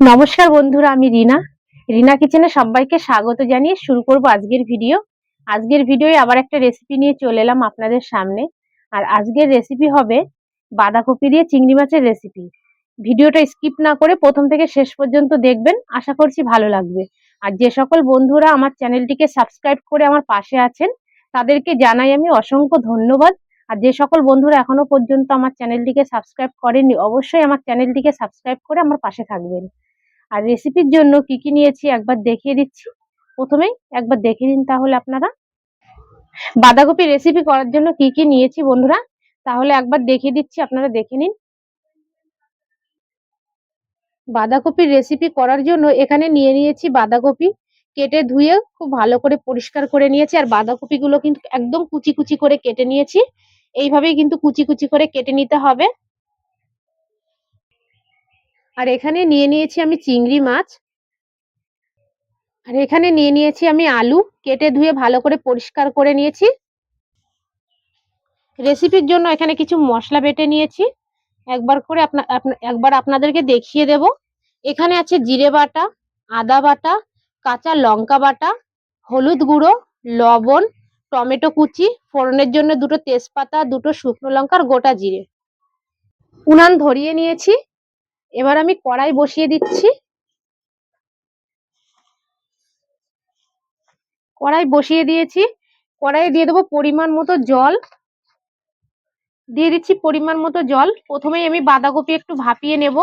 নমস্কার বন্ধুরা, আমি রিনা কিচেনে সবাইকে স্বাগত জানিয়ে শুরু করব আজকের ভিডিও। আজকের ভিডিওয়ে আবার একটা রেসিপি নিয়ে চলে এলাম আপনাদের সামনে। আর আজকের রেসিপি হবে বাঁধাকপি দিয়ে চিংড়ি মাছের রেসিপি। ভিডিওটা স্কিপ না করে প্রথম থেকে শেষ পর্যন্ত দেখবেন, আশা করছি ভালো লাগবে। আর যে সকল বন্ধুরা আমার চ্যানেলটিকে সাবস্ক্রাইব করে আমার পাশে আছেন তাদেরকে জানাই আমি অসংখ্য ধন্যবাদ। আর যে সকল বন্ধুরা এখনো পর্যন্ত আমার চ্যানেলটিকে সাবস্ক্রাইব করেননি, অবশ্যই আমার চ্যানেলটিকে সাবস্ক্রাইব করে আমার পাশে থাকবেন। আর রেসিপির জন্য কি কি নিয়েছি একবার দেখিয়ে দিচ্ছি। প্রথমেই একবার দেখে নিন তাহলে আপনারা বাঁধাকপি রেসিপি করার জন্য কি কি নিয়েছি বন্ধুরা, তাহলে একবার দেখিয়ে দিচ্ছি, আপনারা দেখে নিন। বাঁধাকপির রেসিপি করার জন্য এখানে নিয়ে নিয়েছি বাঁধাকপি, কেটে ধুয়ে খুব ভালো করে পরিষ্কার করে নিয়েছি। আর বাঁধাকপিগুলো কিন্তু একদম কুচি কুচি করে কেটে নিয়েছি, এইভাবেই কিন্তু কুচি কুচি করে কেটে নিতে হবে। আর এখানে নিয়ে নিয়েছি আমি চিংড়ি মাছ, আর এখানে নিয়ে নিয়েছি আমি আলু, কেটে ধুয়ে ভালো করে পরিষ্কার করে নিয়েছি। রেসিপির জন্য এখানে কিছু মশলা বেটে নিয়েছি, একবার আপনাদেরকে দেখিয়ে দেব। এখানে আছে জিরে বাটা, আদা বাটা, কাঁচা লঙ্কা বাটা, হলুদ গুঁড়ো, লবণ, টমেটো কুচি, ফোড়নের জন্য দুটো তেজপাতা, দুটো শুকনো লঙ্কা আর গোটা জিরে। উনান ধরিয়ে নিয়েছি, এবার আমি কড়াই বসিয়ে দিচ্ছি। কড়াই বসিয়ে দিয়েছি, কড়াইয়ে দিয়ে দেবো পরিমাণ মতো জল। দিয়ে দিচ্ছি পরিমাণ মতো জল। প্রথমেই আমি বাঁধাকপি একটু ভাপিয়ে নেব।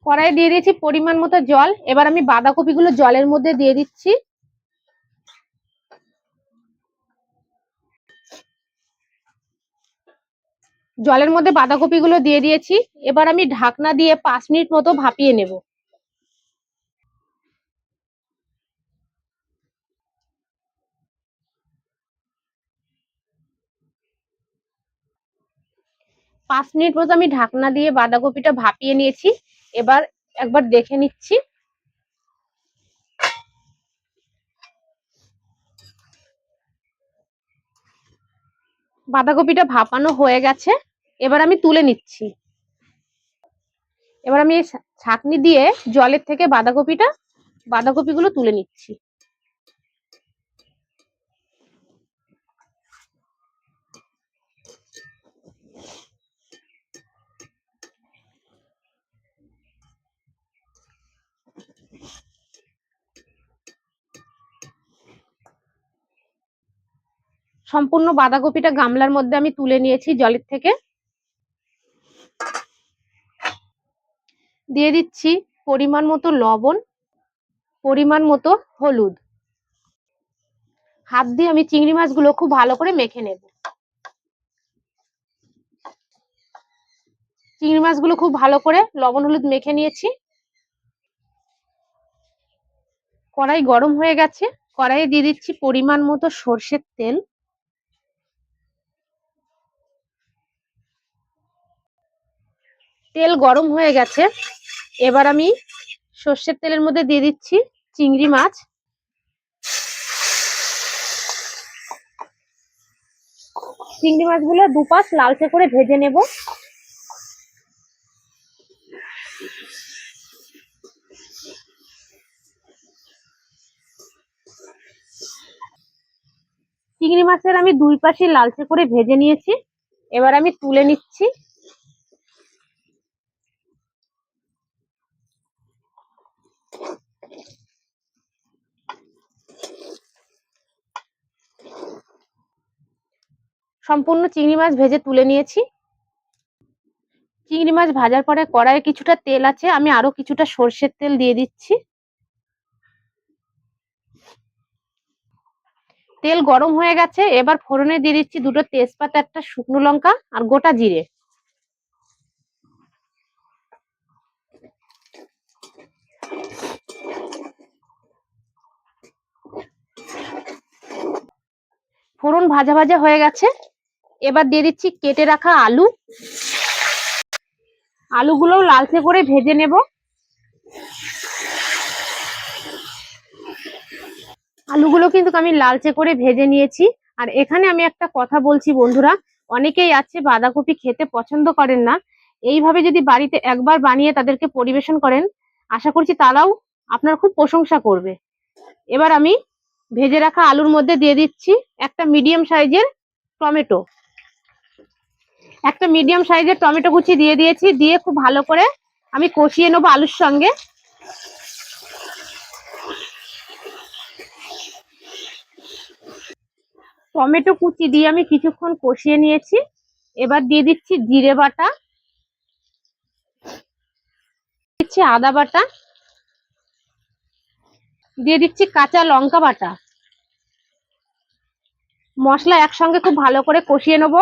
কড়াই দিয়ে দিয়েছি পরিমাণ মতো জল, এবার আমি বাঁধাকপিগুলো জলের মধ্যে দিয়ে দিচ্ছি। জলের মধ্যে বাঁধাকপিগুলো দিয়ে দিয়েছি, এবার আমি ঢাকনা দিয়ে 5 মিনিট মতো ভাপিয়ে নেব। পাঁচ মিনিট মতো আমি ঢাকনা দিয়ে বাঁধাকপিটা ভাপিয়ে নিয়েছি। এবার একবার দেখে নিচ্ছি। বাঁধাকপিটা ভাপানো হয়ে গেছে, এবার আমি তুলে নিচ্ছি। এবার আমি ছাঁকনি দিয়ে জলের থেকে বাঁধাকপিগুলো তুলে নিচ্ছি। সম্পূর্ণ বাঁধাকপিটা গামলার মধ্যে আমি তুলে নিয়েছি জলের থেকে। দিয়ে দিচ্ছি পরিমাণ মতো লবণ, পরিমাণ মতো হলুদ। হাত দিয়ে আমি চিংড়ি মাছগুলো খুব ভালো করে মেখে নেব। চিংড়ি মাছগুলো খুব ভালো করে লবণ হলুদ মেখে নিয়েছি। কড়াই গরম হয়ে গেছে, কড়াইয়ে দিয়ে দিচ্ছি পরিমাণ মতো সর্ষের তেল। তেল গরম হয়ে গেছে, এবার আমি সর্ষের তেলের মধ্যে দিয়ে দিচ্ছি চিংড়ি মাছ। চিংড়ি মাছগুলো দুপাশ লালচে করে ভেজে নেব। চিংড়ি মাছের আমি দুই পাশে লালচে করে ভেজে নিয়েছি, এবার আমি তুলে নিচ্ছি। সম্পূর্ণ চিংড়ি মাছ ভেজে তুলে নিয়েছি। চিংড়ি মাছ ভাজার পরে কড়াইয়ে কিছুটা তেল আছে, আমি আরো কিছুটা সর্ষের তেল দিয়ে দিচ্ছি। তেল গরম হয়ে গেছে, এবার ফোড়নে দিয়ে দিচ্ছি দুটো তেজপাতা, একটা শুকনো লঙ্কা আর গোটা জিরে। ফোড়ন ভাজা ভাজা হয়ে গেছে, এবার দিয়ে দিচ্ছি কেটে রাখা আলু। আলুগুলো লালচে করে ভেজে নেব। আলুগুলো কিন্তু আমি লালচে করে ভেজে নিয়েছি। আর এখানে আমি একটা কথা বলছি বন্ধুরা, অনেকেই আছে বাঁধাকপি খেতে পছন্দ করেন না, এইভাবে যদি বাড়িতে একবার বানিয়ে তাদেরকে পরিবেশন করেন, আশা করছি তারাও আপনার খুব প্রশংসা করবে। এবার আমি ভেজে রাখা আলুর মধ্যে দিয়ে দিচ্ছি একটা মিডিয়াম সাইজের টমেটো। একটা মিডিয়াম সাইজের টমেটো কুচি দিয়ে দিয়েছি, দিয়ে খুব ভালো করে আমি কষিয়ে নেবো আলুর সঙ্গে। টমেটো কুচি দিয়ে আমি কিছুক্ষণ কষিয়ে নিয়েছি। এবার দিয়ে দিচ্ছি জিরে বাটা, দিচ্ছি আদা বাটা, দিয়ে দিচ্ছি কাঁচা লঙ্কা বাটা। মশলা একসঙ্গে খুব ভালো করে কষিয়ে নেব।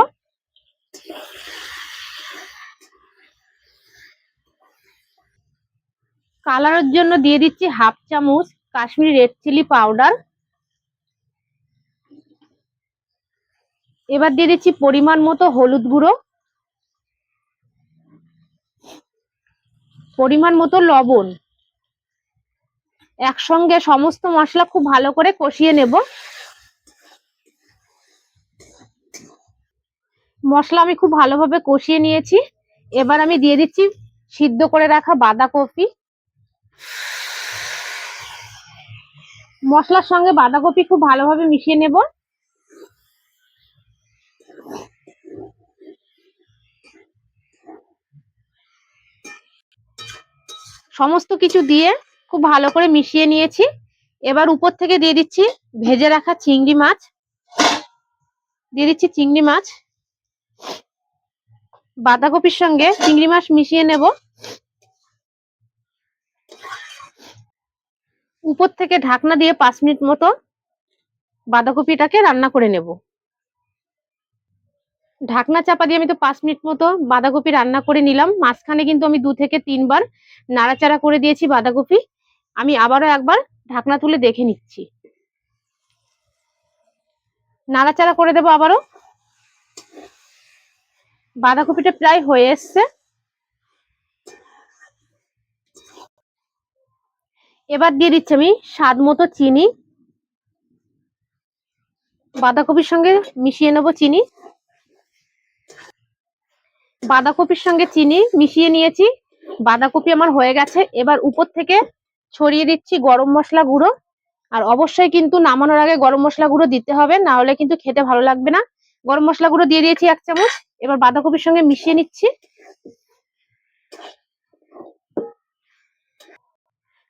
কালারের জন্য দিয়ে দিচ্ছি হাফ চামচ কাশ্মীরি রেড চিলি পাউডার। এবার দিয়ে দিচ্ছি পরিমাণ মতো হলুদ গুঁড়ো, পরিমাণ মতো লবণ। একসঙ্গে সমস্ত মশলা খুব ভালো করে কষিয়ে নেব। মশলা আমি খুব ভালোভাবে কষিয়ে নিয়েছি। এবার আমি দিয়ে দিচ্ছি সিদ্ধ করে রাখা বাঁধাকপি। মশলার সঙ্গে বাঁধাকপি খুব ভালোভাবে মিশিয়ে নেব। সমস্ত কিছু দিয়ে খুব ভালো করে মিশিয়ে নিয়েছি। এবার উপর থেকে দিয়ে দিচ্ছি ভেজে রাখা চিংড়ি মাছ। দিয়ে দিচ্ছি চিংড়ি মাছ, বাঁধাকপির সঙ্গে চিংড়ি মাছ মিশিয়ে নেব। উপর থেকে ঢাকনা দিয়ে 5 মিনিট মতো বাঁধাকপিটাকে রান্না করে নেব। ঢাকনা চাপা দিয়ে আমি তো 5 মিনিট মতো বাঁধাকপি রান্না করে নিলাম। মাঝখানে কিন্তু আমি 2 থেকে 3 বার নাড়াচাড়া করে দিয়েছি বাঁধাকপি। আমি আবারও একবার ঢাকনা তুলে দেখে নিচ্ছি। নাড়াচাড়া করে দেবো আবারও। বাঁধাকপিটা প্রায় হয়ে এসছে। এবার দিয়ে দিচ্ছি আমি স্বাদ মতো চিনি। বাঁধাকপির সঙ্গে মিশিয়ে নেব চিনি। বাঁধাকপির সঙ্গে চিনি মিশিয়ে নিয়েছি। বাঁধাকপি আমার হয়ে গেছে। এবার উপর থেকে ছড়িয়ে দিচ্ছি গরম মশলা গুঁড়ো। আর অবশ্যই কিন্তু নামানোর আগে গরম মশলা গুঁড়ো দিতে হবে, না হলে কিন্তু খেতে ভালো লাগবে না। গরম মশলা গুঁড়ো দিয়ে দিয়েছি 1 চামচ। এবার বাঁধাকপির সঙ্গে মিশিয়ে নিচ্ছি।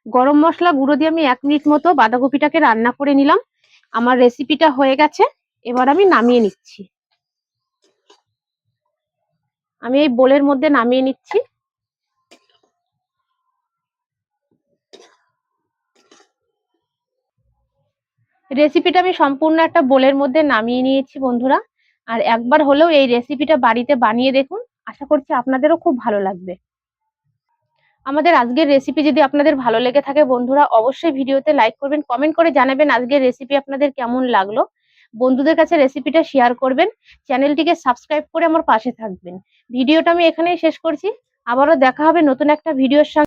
গরম মশলা গুঁড়ো দিয়ে আমি 1 মিনিট মতো বাঁধাকপিটাকে রান্না করে নিলাম। আমার রেসিপিটা হয়ে গেছে। এবার আমি নামিয়ে নিচ্ছি। আমি এই বোলের মধ্যে নামিয়ে নিচ্ছি। রেসিপিটা আমি সম্পূর্ণ একটা বোলের মধ্যে নামিয়ে নিয়েছি বন্ধুরা। আর একবার হলেও এই রেসিপিটা বাড়িতে বানিয়ে দেখুন, আশা করছি আপনাদেরও খুব ভালো লাগবে। আমাদের আজকের রেসিপি যদি আপনাদের ভালো লেগে থাকে বন্ধুরা, অবশ্যই ভিডিওতে লাইক করবেন, কমেন্ট করে জানাবেন আজকের রেসিপি আপনাদের কেমন লাগলো। বন্ধুদের কাছে রেসিপিটা শেয়ার করবেন, চ্যানেলটিকে সাবস্ক্রাইব করে আমার পাশে থাকবেন। ভিডিওটা আমি এখানেই শেষ করছি। আবারও দেখা হবে নতুন একটা ভিডিওর সঙ্গে।